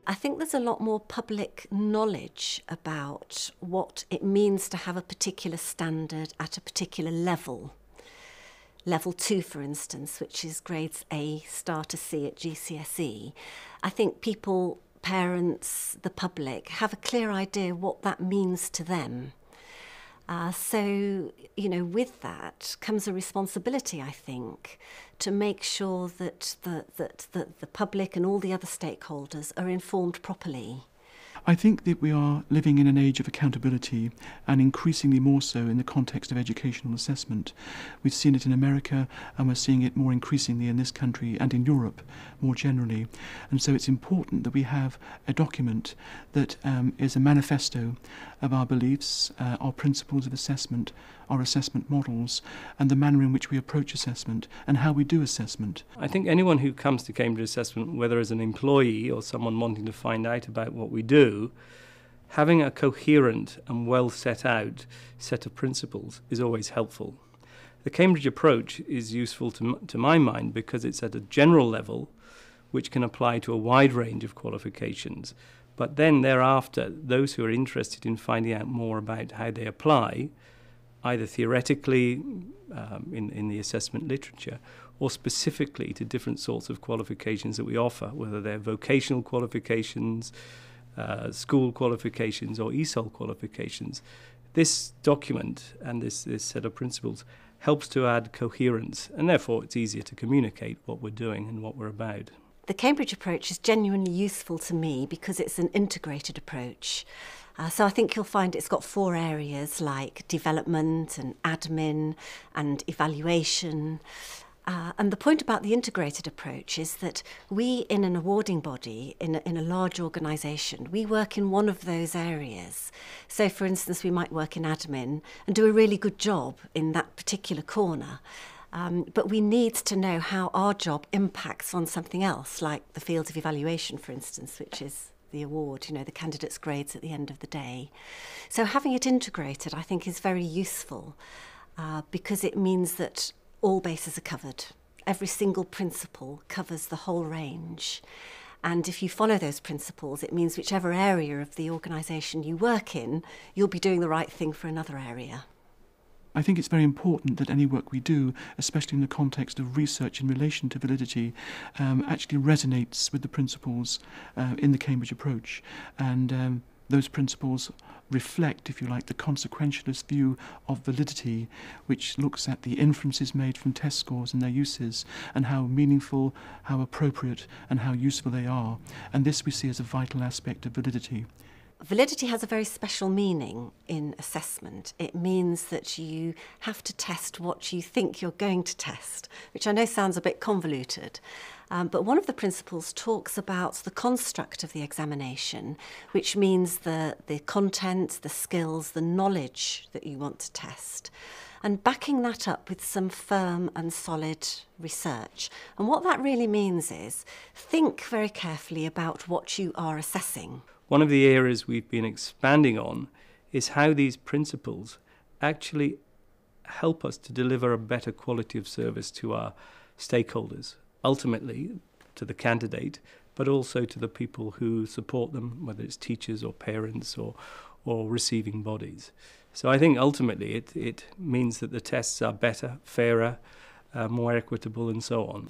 I think there's a lot more public knowledge about what it means to have a particular standard at a particular level. Level 2, for instance, which is grades A star to C at GCSE. I think people, parents, the public, have a clear idea what that means to them. So, with that comes a responsibility, I think, to make sure that the public and all the other stakeholders are informed properly. I think that we are living in an age of accountability, and increasingly more so in the context of educational assessment. We've seen it in America, and we're seeing it more increasingly in this country and in Europe more generally. And so it's important that we have a document that is a manifesto of our beliefs, our principles of assessment, our assessment models, and the manner in which we approach assessment and how we do assessment. I think anyone who comes to Cambridge Assessment, whether as an employee or someone wanting to find out about what we do, having a coherent and well set out set of principles is always helpful. The Cambridge approach is useful to my mind because it's at a general level which can apply to a wide range of qualifications. But then thereafter, those who are interested in finding out more about how they apply, either theoretically in the assessment literature or specifically to different sorts of qualifications that we offer, whether they're vocational qualifications, school qualifications or ESOL qualifications. This document and this set of principles helps to add coherence, and therefore it's easier to communicate what we're doing and what we're about. The Cambridge approach is genuinely useful to me because it's an integrated approach. So I think you'll find it's got 4 areas like development and admin and evaluation. And the point about the integrated approach is that we, in an awarding body, in a large organisation, we work in one of those areas. So, for instance, we might work in admin and do a really good job in that particular corner. But we need to know how our job impacts on something else, like the field of evaluation, for instance, which is the award, the candidate's grades at the end of the day. So having it integrated, I think, is very useful because it means that all bases are covered. Every single principle covers the whole range. And if you follow those principles, it means whichever area of the organisation you work in, you'll be doing the right thing for another area. I think it's very important that any work we do, especially in the context of research in relation to validity, actually resonates with the principles in the Cambridge approach. And those principles reflect, if you like, the consequentialist view of validity, which looks at the inferences made from test scores and their uses, and how meaningful, how appropriate, and how useful they are. And this we see as a vital aspect of validity. Validity has a very special meaning in assessment. It means that you have to test what you think you're going to test, which I know sounds a bit convoluted. But one of the principles talks about the construct of the examination, which means the content, the skills, the knowledge that you want to test, and backing that up with some firm and solid research. And what that really means is think very carefully about what you are assessing. One of the areas we've been expanding on is how these principles actually help us to deliver a better quality of service to our stakeholders, ultimately to the candidate, but also to the people who support them, whether it's teachers or parents or receiving bodies. So I think ultimately it means that the tests are better, fairer, more equitable and so on.